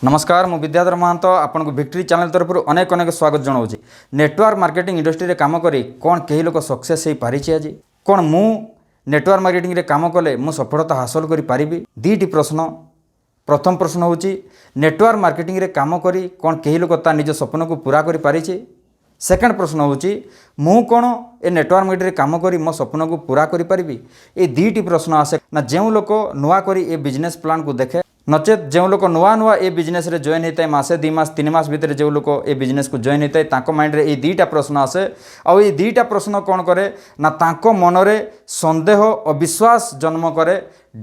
नमस्कार मु विद्याधर महंत आपन को विक्ट्री चैनल तरफ अनेक अनेक स्वागत जनाऊँगी। नेटवर्क मार्केटिंग इंडस्ट्री रे काम करी कौन कई लोग सक्सेस हो पारी आज कौन मु नेटवर्क मार्केटिंग रे काम कले मु सफलता हासिल करि पारिबी। दीटी प्रश्न। प्रथम प्रश्न होची नेटवर्क मार्केटिंग रे काम करी कौन कई लोग ता निज सपन को पूरा करि पारिछे। सेकंड प्रश्न होची मु कौन ए नेटवर्क मार्केटिंग रे काम करी मो सपन को पूरा करि पारिबी। ए दीटी प्रश्न आसे ना जो लोग नुआ करी ए बिजनेस प्लान को देखे नचेत जो लोग नुआ नुआ ए बिजनेस रे जॉइन होता है मासे 2 मास 3 मास भितर जो लोग ए बिजनेस को जॉइन होता है तांको माइंड रे ए दीटा प्रश्न आसे आउ ए दीटा प्रश्न कौन करे ना तांको मन रे संदेह अविश्वास जन्म करे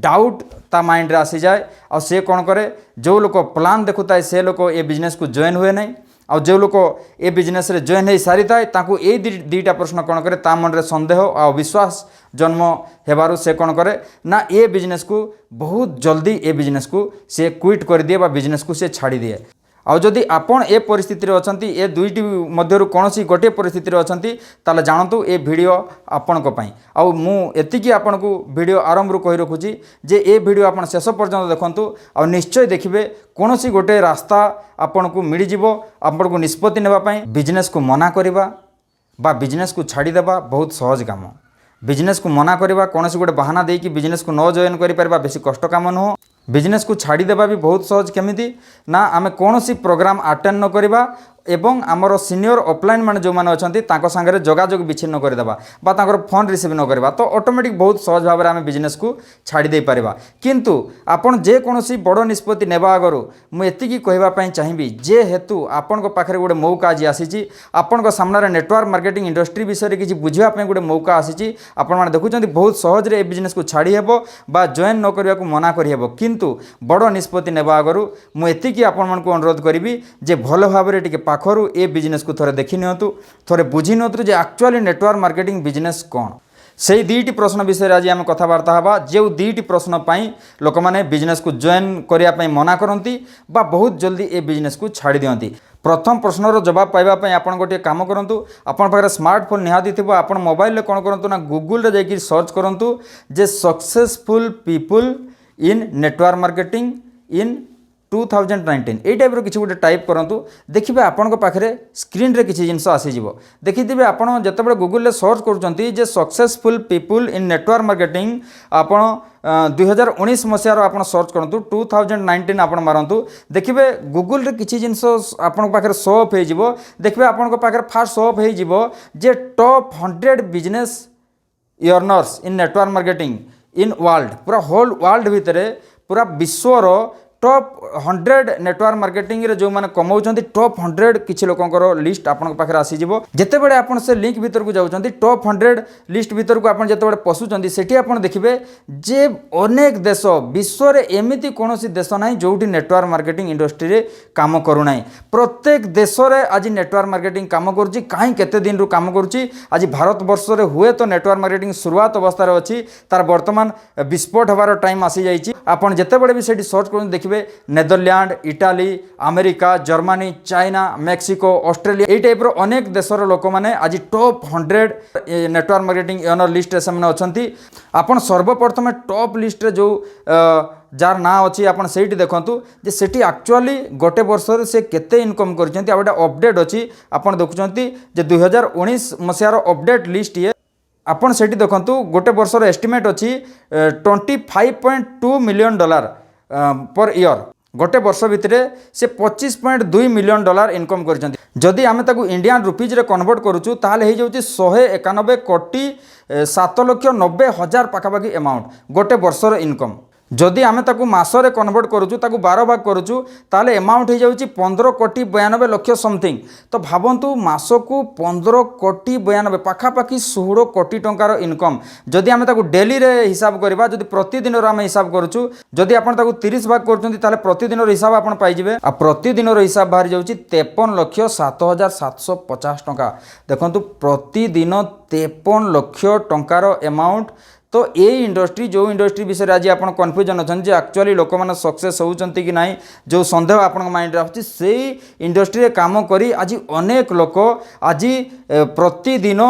डाउट ता माइंड रे आसी जाए और से कौन करे जो लोग प्लान देखुता है से लोग ए बिजनेस को जॉइन हुए नहीं और जो लोग ए बिजनेस रे जॉइन हो सारी थाए ताकू ए दीटा प्रश्न कौन करे ता मन रे संदेह और विश्वास जन्म हेबारु से कौन करे ना ए बिजनेस को बहुत जल्दी ए बिजनेस को से क्विट कर दिए बा बिजनेस को से छाड़ी दिए। आउ जदि आपण ए परिस्थिति रे अछंती ए दुईटी मध्यरु कोनोसी गोटे परिस्थिति रे अछंती ताले जानतु ए वीडियो आपण को पई आउ मु एतिकी आपण को वीडियो आरंभ रु कहि रखुची जे ए वीडियो आपण शेष पर्यंत देखंतु आउ निश्चय देखिबे कोनोसी गोटे रास्ता आपण को मिली जिवो आपण को निष्पत्ति नेबा पई बिजनेस को मना करिबा बा बिजनेस को छाड़ी देबा बहुत सहज काम। बिजनेस को मना करवा कौन गोटे बहाना देकी बिजनेस को न जॉइन कर बेसी कष्ट काम नुह। बिजनेस को छाड़ी देबा भी बहुत सहज केमिति ना आमे कौन प्रोग्राम अटेंड न करवा एवं आमर सीनियर ऑफलाइन मान जो मैंने अच्छा तांको सांगरे जोगाजोग विच्छिन्न करदेबा बा तांकर फोन रिसीव न करवा तो ऑटोमेटिक बहुत सहज भाव में आम बिजनेस को छाड़ी दे पारिबा। किंतु आपण जे कोनोसी बड़ निष्पत्ति नेबा आगरु मु एतिकी कहबा पई चाहिबी जे हेतु आपण को पाखरे गोटे मौका आज आसीची आपण को सामने नेटवर्क मार्केटिंग इंडस्ट्री विषय रे किछि बुझिबा पई गोटे मौका आसीची आपण माने देखुचंती बहुत सहज रे ए बिजनेस को छाड़ी हेबो बा जॉइन न करबा को मना करि हेबो। किंतु बड़ निष्पत्ति नेबा आगरु मु एतिकी आपण मान को अनुरोध करिबी जे भलो भाव रे टिके पाखरु ए बिजनेस को थोड़े देखि नियंतु थोड़े बुझी नियंतु जे एक्चुअली नेटवर्क मार्केटिंग बिजनेस कौन से दीटी प्रश्न विषय आज आम कथबार्ता हवा जो दीटी प्रश्न पाई लोक मैंने बिजनेस को जॉइन करने मना करती बा बहुत जल्दी ए बिजनेस को छाड़ी दियंती। प्रथम प्रश्नर जवाब पाइबापी आप गोटे कम करूँ आपन पाखे स्मार्टफोन निहाती थी आप मोबाइल कौन करूँ ना गूगल जाकि सर्च करूँ जे successful people in network marketing in 2019 ये टाइप किसी गोटे टाइप करूँ देखिए आपण पाखे स्क्रीन रे किसी जिनस आसीज देखिए आप जिते गूगल सर्च कर successful people in network marketing आपण 2019 मसीहार आप सर्च करूँ 2019 आप मारतु देखिए गूगल रे किसी जिनस आपण पाखे शो अफ हो देखिए आपण पाखे फास्ट शो अफ हो जे top 100 business earners in network marketing in world पूरा होल वर्ल्ड भितर पूरा विश्वर टॉप 100 नेटवर्क मार्केटिंग रे जो माने कमाउछंती टॉप 100 किछि लोकंकर लिस्ट आपन पाखरे आसी जिवो जेतेबेले आपन से लिंक भीतर को जाउछंती टॉप 100 लिस्ट भीतर को आपन जेतेबेले पसुछंती सेठी आपन देखिबे जे अनेक देश विश्व रे एमिति कोनोसी देश नाही जोठी नेटवर्क मार्केटिंग इंडस्ट्री रे काम करू नाही। प्रत्येक देश रे आज नेटवर्क मार्केटिंग काम करूची काहे केते दिन रु काम करूची आज भारत वर्ष रे हुए तो नेटवर्क मार्केटिंग शुरुआत अवस्था रे अछि तार वर्तमान विस्फोट हबार टाइम आसी जाईची। आपन जेतेबेले भी सेठी सर्च करूँ देखिबे Netherland Italy America Germany China Mexico Australia ये टाइप अनेक देशर लोक मैंने आज top 100 network marketing earner list से अच्छा आपन सर्वप्रथम टॉप लिस्ट जो जार ना अच्छी आपन सेठी देखंतु जे सेठी एक्चुअली गोटे वर्ष से केते इनकम करछंती आ गोटे अपडेट अछि आपन देखुछंती जे 2019 मसियार अपडेट लिस्ट ये आपन सेठी देखंतु गोटे वर्षर एस्टिमेट अछि $25.2 मिलियन पर ईयर गोटे वर्ष भितर से $25.2 मिलियन इनकम करछंती। जदि आमे ताकू इंडियन रुपीज रे कन्वर्ट करूछु ताले हे जाउची 191 कोटी 7,90,000 पाखापाखि अमाउंट गोटे वर्षर इनकम। जदि आमे ताकू मासरे कन्वर्ट करूछु ताकू 12 भाग करूछु ताले अमाउंट हो जाउची 15 कोटी 92 लाख समथिंग। तो भाबंतु मासकू 15 कोटी 92 पाखापाखि 16 कोटी टंकार इनकम। जदि आमे ताकू डेली रे हिसाब करबा जदि प्रतिदिन रो आमे हिसाब करूछु जदि आपण ताकू 30 भाग करछंती ताले प्रतिदिन रो हिसाब आपण पाइ जिवे आ प्रतिदिन रो हिसाब बाहर जाउची 53,07,750 टंका। देखंतु प्रतिदिन 53 लाख टंकार अमाउंट। तो ये इंडस्ट्री जो इंडस्ट्री विषय आज आप कन्फ्यूजन अच्छा एक्चुअली लोक मैंने सक्सेस होती कि नहीं जो सन्देह आप माइंड आसुच्छी से इंडस्ट्री काम करी आज अनेक लोक आज प्रतिदिन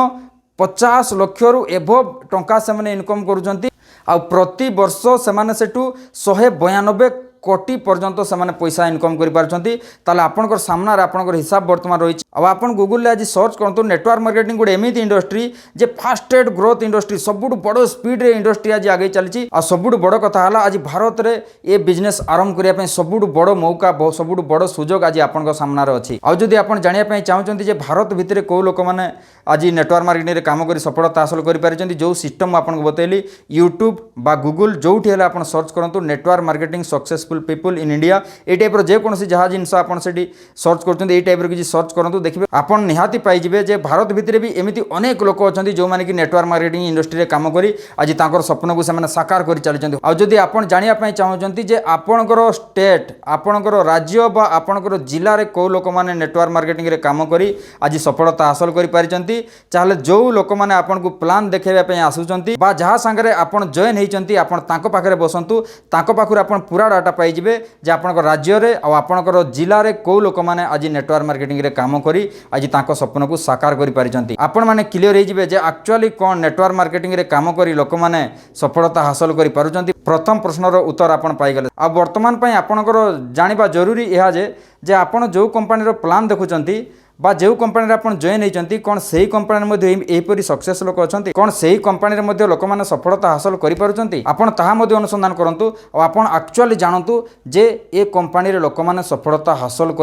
50 लाख रु एभव टंका से इनकम करुँच आ प्रति वर्ष से 192 कोटी पर्यंत से पैसा इनकम कर आपंकर सामना आपंकर हिसाब बर्तमान रही आपन गूगल आज सर्च करूँ नेटवर्क मार्केटिंग गोटे एमती इंडस्ट्री जे फास्टेड ग्रोथ इंडस्ट्री सबुठ बड़ स्पीड इंडस्ट्री आज आगे चली सबुठ बड़ कथा आज भारत में ये बिजनेस आरंभ करने सबुठ बड़ मौका सबुठ बड़ सुजोग आज आपण सामने अच्छी आदि आप जानापी चाहते भारत भितर कौ लोक मैंने आज नेटवर्क मार्केटिंग काम कर सफलता हासिल कर जो सिस्टम आपको बतैली यूट्यूब बा गूगल जो आप सर्च करूँ network marketing successful people in India ये टाइप जेकोसी जहाँ जिनस आप सर्च कर टाइप किसी सर्च करूँ देखिए आप निहाती पाइबे जे भारत भितर भी एमती अनेक लोक अच्छा जो मैंने कि नेटवर्क मार्केटिंग इंडस्ट्री में काम कर आज तांकर स्वप्न को से साकार कर चलते आदि आप जानापी चाहते जे आपणकर स्टेट आपणकर राज्य बा आपणकर जिले में कौ लोक मैंने नेटवर्क मार्केटिंग रे काम कर आज सफलता हासिल कर जो लोक मैंने आपको प्लान देखाइबा आसुचंती बा जहाँ सांगरे आपन जॉइन होती आपन पाखे बसंतु पाखु आपन पूरा डाटा पाइबे जे आपन राज्य रे आ आपनकर जिले में कौ लोक मैंने आज नेटवर्क मार्केटिंग रे काम करी आज तांको स्वप्न को साकार कर पारिचंती आपण माने क्लियर होइजिबे जे एक्चुअली कोन नेटवर्क मार्केटिंग रे काम करी लोक माने सफलता हासिल कर पारुचंती प्रथम प्रश्नर उत्तर आपण पाइगले आ वर्तमान पई आपनकर जानिबा जरूरी यह जे आपण जो कंपनी रो प्लान देखुचंती बा जो कंपनी आप जॉइन होती कौन से कंपनी यहपरी सक्सेस लोक अच्छा कौन से कंपनी लोक मैंने सफलता हासिल कर अनुसंधान करूँ आपड़ एक्चुअली जानतु जे ए कंपनी लोक मैंने सफलता हासिल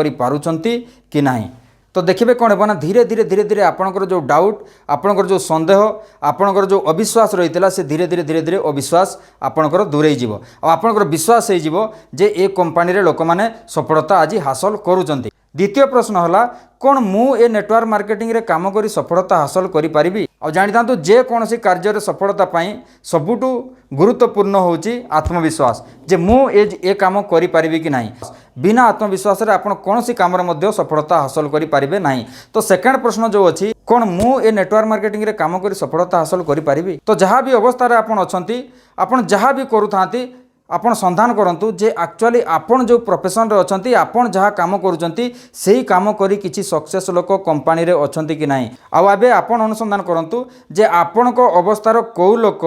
कि ना तो देखिए कौन है ना धीरे धीरे धीरे धीरे आपंकर जो डाउट आपंकर जो सन्देह आपंकर जो अविश्वास रही है से धीरे धीरे धीरे धीरे अविश्वास आपंकर दूरे आपंकर विश्वास हो जे ए कंपनी लोक मैंने सफलता आज हासिल करुँच द्वितीय प्रश्न है कौन मु ए नेटवर्क मार्केटिंग रे काम करी सफलता हासिल करि पारिबी आ जानि तांतु जे कोनोसी कार्य रे सफलता पाई सबुटु गुरुत्वपूर्ण होची आत्मविश्वास जे मु ए काम करि पारिबी कि नाही बिना आत्मविश्वास रे आपण कोनोसी काम रे मध्ये सफलता हासिल करि पारिबे नाही तो सेकंड प्रश्न जो अछि कौन मु ए नेटवर्क मार्केटिंग रे काम करी सफलता हासिल करि पारिबी तो जहाँ भी अवस्था रे आपण अछंती आपण जहाँ भी करूथांती आपण संधान करंतु जे एक्चुअली आपण जो प्रोफेशन रे अछंती आपण जहाँ काम करूचंती सेही काम करी किछि सक्सेस लोक कंपनी रे अछंती कि नाही आ आबे आपण अनुसंधान करंतु जे आपण को अवस्थार को लोक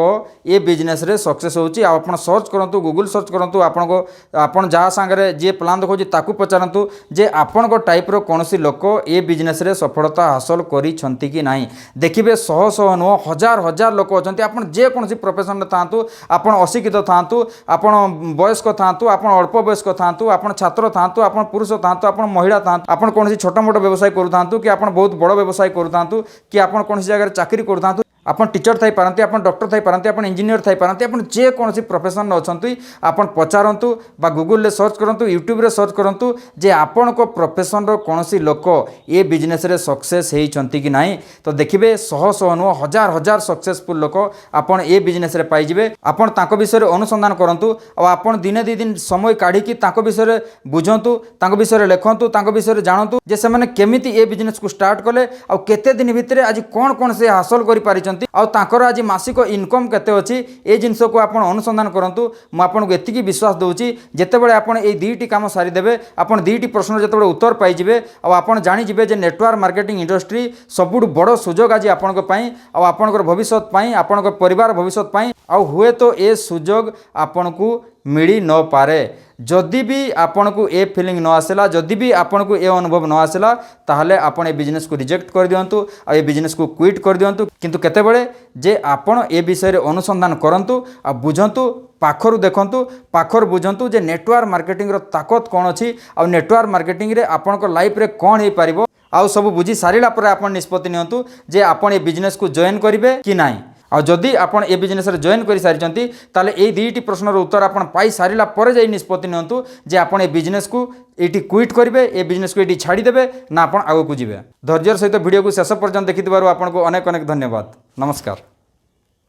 ए बिजनेस रे सक्सेस होची आपण सर्च करंतु गूगल सर्च करंतु आपण को आपण जहाँ सांगरे जे प्लान देखौची ताकू पचारंतु जे आपण को टाइप रो कोनोसी लोक ए बिजनेस रे सफलता हासिल करिसंती कि नाही देखिबे शह शह नो हजार हजार लोक अछंती आपण जे कोनोसी प्रोफेशन रे थांतु आपण अशिक्षित थांतु आपण वयस्क थांतु आपण अल्प वयस्क थांतु आपण छात्र थांतु आपण पुरुष थांतु आपण महिला थांतु आपण कौन छोटा मोटा व्यवसाय करूँ कि आपण बहुत बड़ व्यवसाय करूँ कि आपण कौन जगह चाकरी करूँ आपण टीचर थाई पारंती आपण डॉक्टर थाई पारंती आपण इंजीनियर थाई पारंती आपण जे कोनोसी प्रोफेशन अछंती आपण पचारंतु बा गूगल ले सर्च करंतु यूट्यूब रे सर्च करंतु जे आपण को प्रोफेशन रो कोनोसी लोक ए बिजनेस रे सक्सेस हेइचंती कि नाही तो देखिबे शह शह नो हजार हजार सक्सेसफुल लोक आपण ए बिजनेस रे पाई जिवे आपण ताको विषय रे अनुसंधान करंतु आ आपण दिने दी दिन समय काढी कि ताको विषय रे बुझंतु ताको विषय रे लेखंतु ताको विषय रे जानंतु जे से माने केमिति ए बिजनेस को स्टार्ट कले आ केते दिन भितरे आज कोन कोन से हासिल करि पारि आज मासिक इनकम केते अछि ए जिनस को आपण अनुसंधान करंतु म आपन को एतिकी विश्वास दउची जेतेबेले आपण ए दुईटी काम सारी देबे आपण दुईटी प्रश्न जेतेबेले उत्तर पाई जिवे आ आपण जानि जिवे जे नेटवर्क मार्केटिंग इंडस्ट्री सबुठ बड़ सुजोग आज आपण को पई आ आपण को भविष्य पई आपण को परिवार भविष्य पई आ हुए तो ए सुजोग आपण को मिली न पारे जदि भी आपण को ए फीलिंग न आसला जदि भी आपण को ए अनुभव न आसला ताहले आपण ए बिजनेस को रिजेक्ट कर दियंतु आ ए बिजनेस को क्विट कर दियंतु किंतु केतेबेले जे आपण ए विषय रे अनुसंधान करंतु आ बुझंतु पाखरु देखंतु पाखर बुझंतु जे नेटवर्क मार्केटिंग रो ताकत कोन अछि आ नेटवर्क मार्केटिंग रे आपण को लाइफ रे कोन हे पारिबो आ सब बुझी सारिला पर आपण निष्पत्ति नियंतु जे आपण ए बिजनेस को जॉइन करिवे कि नाही आ जदि आपण ए बिजनेस रे जॉइन करि सारिचंती ताले ए दुईटी प्रश्नर उत्तर आपण पाई सारिला पर जाई निष्पत्ति नियंतु जे आपण ए बिजनेस को एटी क्विट करिवे ए बिजनेस को एटी छाड़ी देबे ना आपण आगो को जिवे धैर्यर सहित वीडियो को शेष पर्यंत देखिथिबारु आपण को अनेक अनेक धन्यवाद नमस्कार।